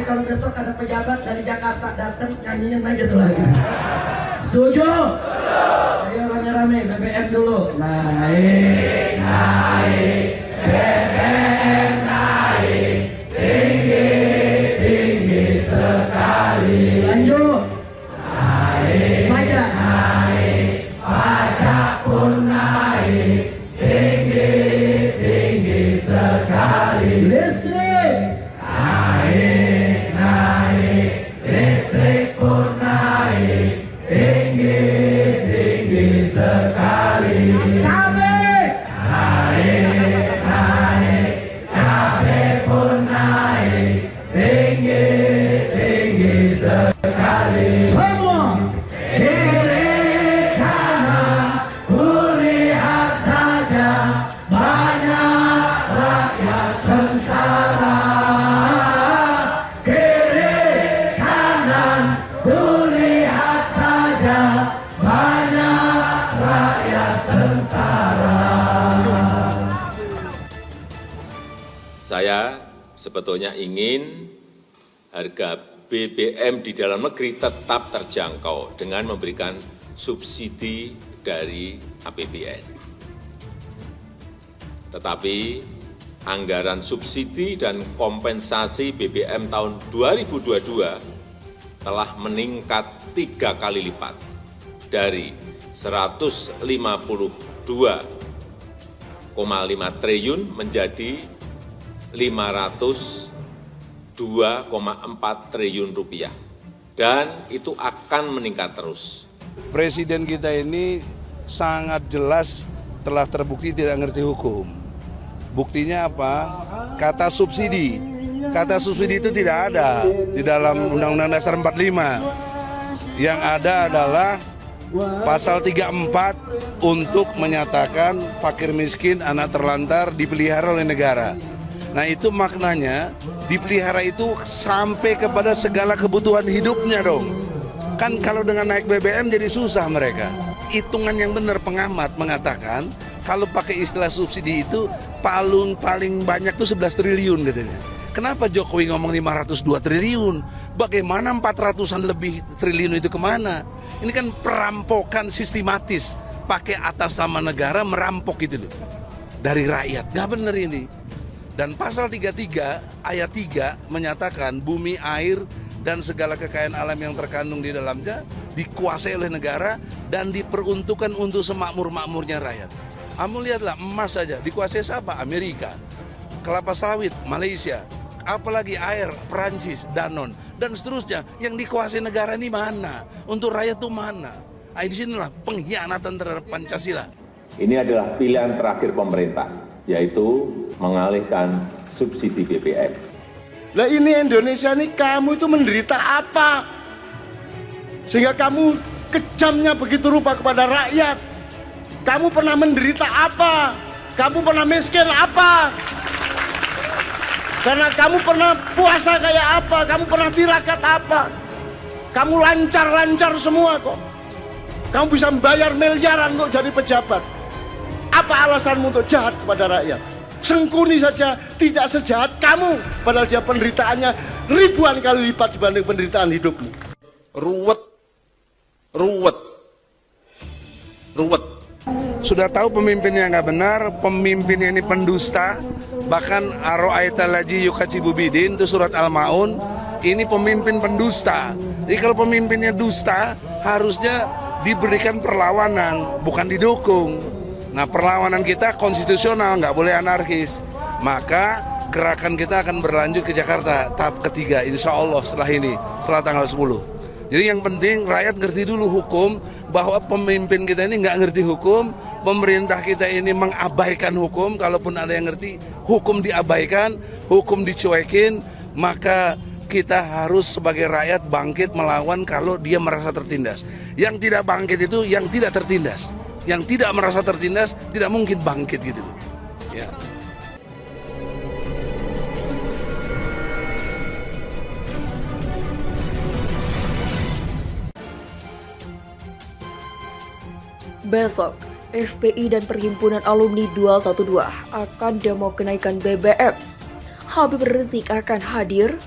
Jadi kalau besok ada pejabat dari Jakarta datang nyanyinya naik gitu lagi. Setuju? Ayo rame-rame BBM dulu. Naik, naik, BBM naik, tinggi, tinggi sekali. Lanjut. Naik, pajak, naik, pajak pun naik, tinggi, tinggi sekali. Listrik, naik, naik, listrik pun naik, tinggi, tinggi sekali. Cabai, naik, naik, cabai pun naik, tinggi, tinggi sekali. Semua kiri kanan, kulihat saja banyak rakyat sengsara. Kiri kanan, kulihat saja banyak rakyat sengsara. Saya sebetulnya ingin harga BBM di dalam negeri tetap terjangkau dengan memberikan subsidi dari APBN. Tetapi anggaran subsidi dan kompensasi BBM tahun 2022 telah meningkat 3 kali lipat dari 152,5 triliun menjadi 502,4 triliun rupiah, dan itu akan meningkat terus. Presiden kita ini sangat jelas telah terbukti tidak ngerti hukum. Buktinya apa? Kata subsidi. Kata subsidi itu tidak ada di dalam Undang-Undang Dasar 45. Yang ada adalah pasal 34 untuk menyatakan fakir miskin, anak terlantar dipelihara oleh negara. Nah itu maknanya dipelihara itu sampai kepada segala kebutuhan hidupnya dong. Kan kalau dengan naik BBM jadi susah mereka. Hitungan yang benar pengamat mengatakan kalau pakai istilah subsidi itu paling banyak tuh 11 triliun katanya. Kenapa Jokowi ngomong 502 triliun? Bagaimana 400-an lebih triliun itu kemana? Ini kan perampokan sistematis. Pakai atas nama negara merampok gitu loh. Dari rakyat, nggak benar ini. Dan pasal 33 ayat 3 menyatakan bumi, air, dan segala kekayaan alam yang terkandung di dalamnya dikuasai oleh negara dan diperuntukkan untuk semakmur-makmurnya rakyat. Kamu lihatlah emas saja dikuasai siapa? Amerika. Kelapa sawit, Malaysia. Apalagi air, Perancis, Danone, dan seterusnya. Yang dikuasai negara ini mana? Untuk rakyat itu mana? Nah, di sinilah pengkhianatan terhadap Pancasila. Ini adalah pilihan terakhir pemerintah, yaitu mengalihkan subsidi BBM. Lah ini Indonesia ini kamu itu menderita apa? Sehingga kamu kejamnya begitu rupa kepada rakyat. Kamu pernah menderita apa? Kamu pernah miskin apa? Karena kamu pernah puasa kayak apa? Kamu pernah tirakat apa? Kamu lancar-lancar semua kok. Kamu bisa membayar miliaran kok jadi pejabat. Apa alasanmu untuk jahat kepada rakyat? Sengkuni saja tidak sejahat kamu, padahal dia penderitaannya ribuan kali lipat dibanding penderitaan hidupmu. Ruwet. Sudah tahu pemimpinnya nggak benar, pemimpinnya ini pendusta, bahkan aro'aita laji yukacibubidin itu surat Al-Maun, ini pemimpin pendusta. Jadi kalau pemimpinnya dusta harusnya diberikan perlawanan, bukan didukung. Nah perlawanan kita konstitusional, nggak boleh anarkis. Maka gerakan kita akan berlanjut ke Jakarta tahap ketiga insya Allah setelah tanggal 10. Jadi yang penting rakyat ngerti dulu hukum, bahwa pemimpin kita ini nggak ngerti hukum, pemerintah kita ini mengabaikan hukum. Kalaupun ada yang ngerti, hukum diabaikan, hukum dicuekin, maka kita harus sebagai rakyat bangkit melawan kalau dia merasa tertindas. Yang tidak bangkit itu yang tidak tertindas. Yang tidak merasa tertindas tidak mungkin bangkit gitu. Ya. Besok, FPI dan Perhimpunan Alumni 212 akan demo kenaikan BBM. Habib Rizik akan hadir.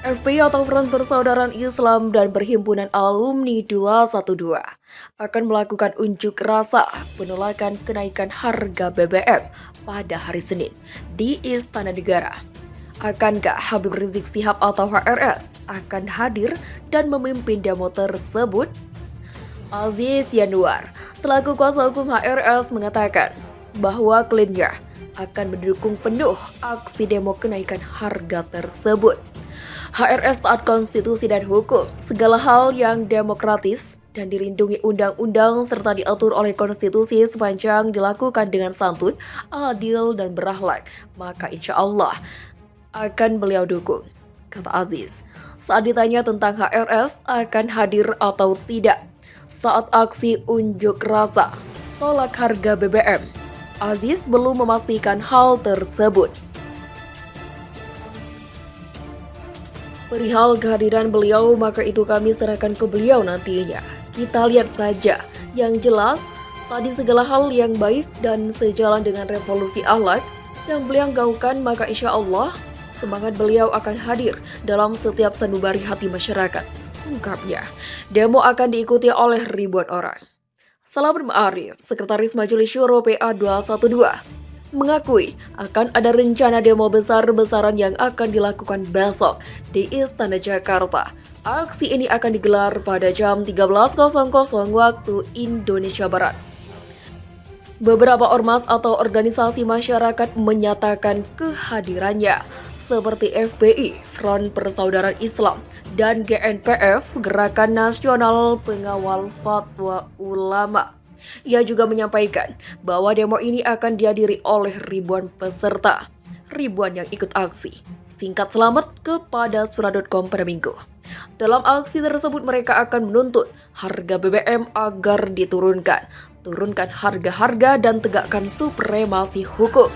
FPI atau Front Persaudaraan Islam dan Perhimpunan Alumni 212 akan melakukan unjuk rasa penolakan kenaikan harga BBM pada hari Senin di Istana Negara. Akankah Habib Rizik Syihab atau HRS akan hadir dan memimpin demo tersebut? Aziz Yanuar, selaku kuasa hukum HRS, mengatakan bahwa kliennya akan mendukung penuh aksi demo kenaikan harga tersebut. HRS taat konstitusi dan hukum, segala hal yang demokratis dan dilindungi undang-undang serta diatur oleh konstitusi sepanjang dilakukan dengan santun, adil, dan berakhlak, maka insya Allah akan beliau dukung, kata Aziz. Saat ditanya tentang HRS akan hadir atau tidak saat aksi unjuk rasa tolak harga BBM, Aziz belum memastikan hal tersebut. Perihal kehadiran beliau, maka itu kami serahkan ke beliau nantinya. Kita lihat saja. Yang jelas, tadi segala hal yang baik dan sejalan dengan revolusi akhlak yang beliau gaungkan, maka insya Allah semangat beliau akan hadir dalam setiap sanubari hati masyarakat. Ungkapnya, demo akan diikuti oleh ribuan orang. Selamat Ma'arif, Sekretaris Majelis Syuro PA 212, mengakui akan ada rencana demo besar-besaran yang akan dilakukan besok di Istana Jakarta. Aksi ini akan digelar pada jam 13.00 waktu Indonesia Barat. Beberapa ormas atau organisasi masyarakat menyatakan kehadirannya, seperti FPI, Front Persaudaraan Islam, dan GNPF, Gerakan Nasional Pengawal Fatwa Ulama. Ia juga menyampaikan bahwa demo ini akan dihadiri oleh ribuan peserta, ribuan yang ikut aksi. Singkat selamat kepada Suara.com pada Minggu. Dalam aksi tersebut mereka akan menuntut harga BBM agar diturunkan, turunkan harga-harga dan tegakkan supremasi hukum.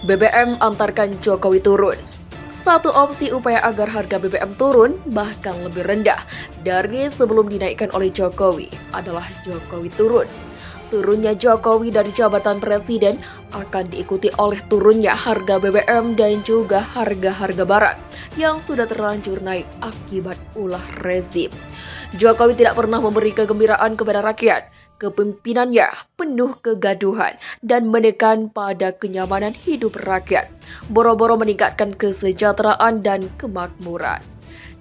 BBM antarkan Jokowi turun. Satu opsi upaya agar harga BBM turun bahkan lebih rendah dari sebelum dinaikkan oleh Jokowi adalah Jokowi turun. Turunnya Jokowi dari jabatan presiden akan diikuti oleh turunnya harga BBM dan juga harga-harga barang yang sudah terlanjur naik akibat ulah rezim. Jokowi tidak pernah memberi kegembiraan kepada rakyat. Kepemimpinannya penuh kegaduhan dan menekan pada kenyamanan hidup rakyat, boro-boro meningkatkan kesejahteraan dan kemakmuran.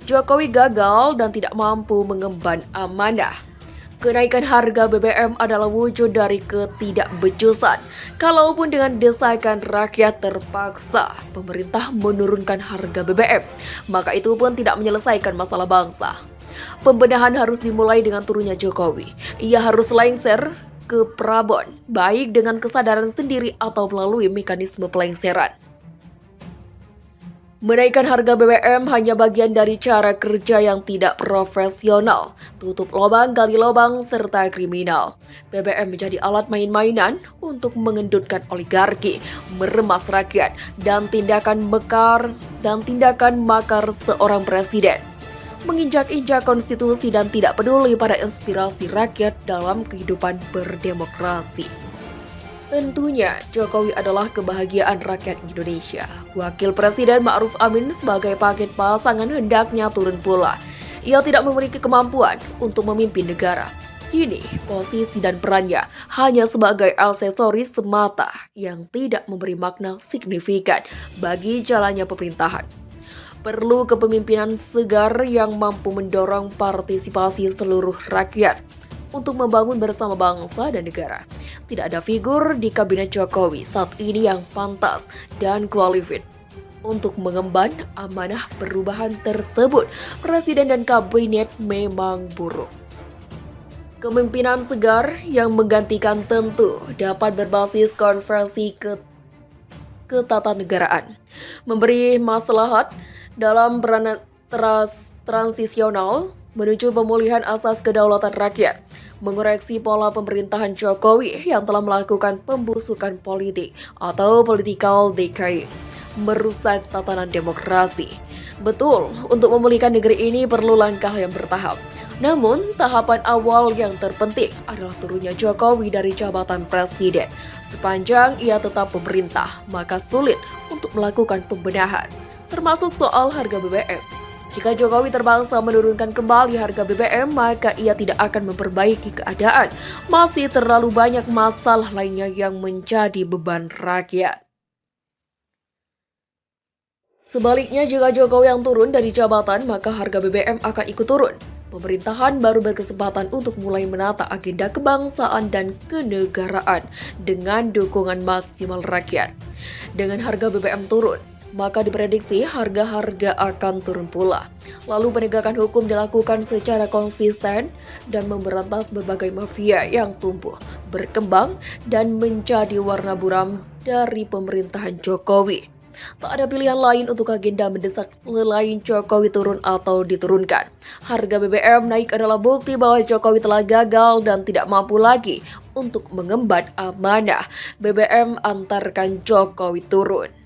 Jokowi gagal dan tidak mampu mengemban amanah. Kenaikan harga BBM adalah wujud dari ketidakbecusan. Kalaupun dengan desakan rakyat terpaksa pemerintah menurunkan harga BBM, maka itu pun tidak menyelesaikan masalah bangsa. Pembenahan harus dimulai dengan turunnya Jokowi. Ia harus lengser ke Prabon, baik dengan kesadaran sendiri atau melalui mekanisme pelengseran. Menaikkan harga BBM hanya bagian dari cara kerja yang tidak profesional, tutup lubang, gali lubang, serta kriminal. BBM menjadi alat main-mainan untuk mengendutkan oligarki, meremas rakyat, dan tindakan makar seorang presiden. Menginjak-injak konstitusi dan tidak peduli pada inspirasi rakyat dalam kehidupan berdemokrasi. Tentunya Jokowi adalah kebahagiaan rakyat Indonesia. Wakil Presiden Ma'ruf Amin sebagai paket pasangan hendaknya turun pula. Ia tidak memiliki kemampuan untuk memimpin negara. Kini posisi dan perannya hanya sebagai aksesoris semata yang tidak memberi makna signifikan bagi jalannya pemerintahan. Perlu kepemimpinan segar yang mampu mendorong partisipasi seluruh rakyat untuk membangun bersama bangsa dan negara. Tidak ada figur di kabinet Jokowi saat ini yang pantas dan kualifikasi untuk mengemban amanah perubahan tersebut. Presiden dan kabinet memang buruk. Kepemimpinan segar yang menggantikan tentu dapat berbasis konversi ketatanegaraan, memberi maslahat dalam peran transisional menuju pemulihan asas kedaulatan rakyat, mengoreksi pola pemerintahan Jokowi yang telah melakukan pembusukan politik atau political decay, merusak tatanan demokrasi. Betul, untuk memulihkan negeri ini perlu langkah yang bertahap. Namun, tahapan awal yang terpenting adalah turunnya Jokowi dari jabatan presiden. Sepanjang ia tetap pemerintah, maka sulit untuk melakukan pembenahan, termasuk soal harga BBM. Jika Jokowi terpaksa menurunkan kembali harga BBM, maka ia tidak akan memperbaiki keadaan. Masih terlalu banyak masalah lainnya yang menjadi beban rakyat. Sebaliknya, jika Jokowi yang turun dari jabatan, maka harga BBM akan ikut turun. Pemerintahan baru berkesempatan untuk mulai menata agenda kebangsaan dan kenegaraan dengan dukungan maksimal rakyat. Dengan harga BBM turun, maka diprediksi harga-harga akan turun pula. Lalu penegakan hukum dilakukan secara konsisten dan memberantas berbagai mafia yang tumbuh, berkembang, dan menjadi warna buram dari pemerintahan Jokowi. Tak ada pilihan lain untuk agenda mendesak selain Jokowi turun atau diturunkan. Harga BBM naik adalah bukti bahwa Jokowi telah gagal dan tidak mampu lagi untuk mengemban amanah. BBM antarkan Jokowi turun.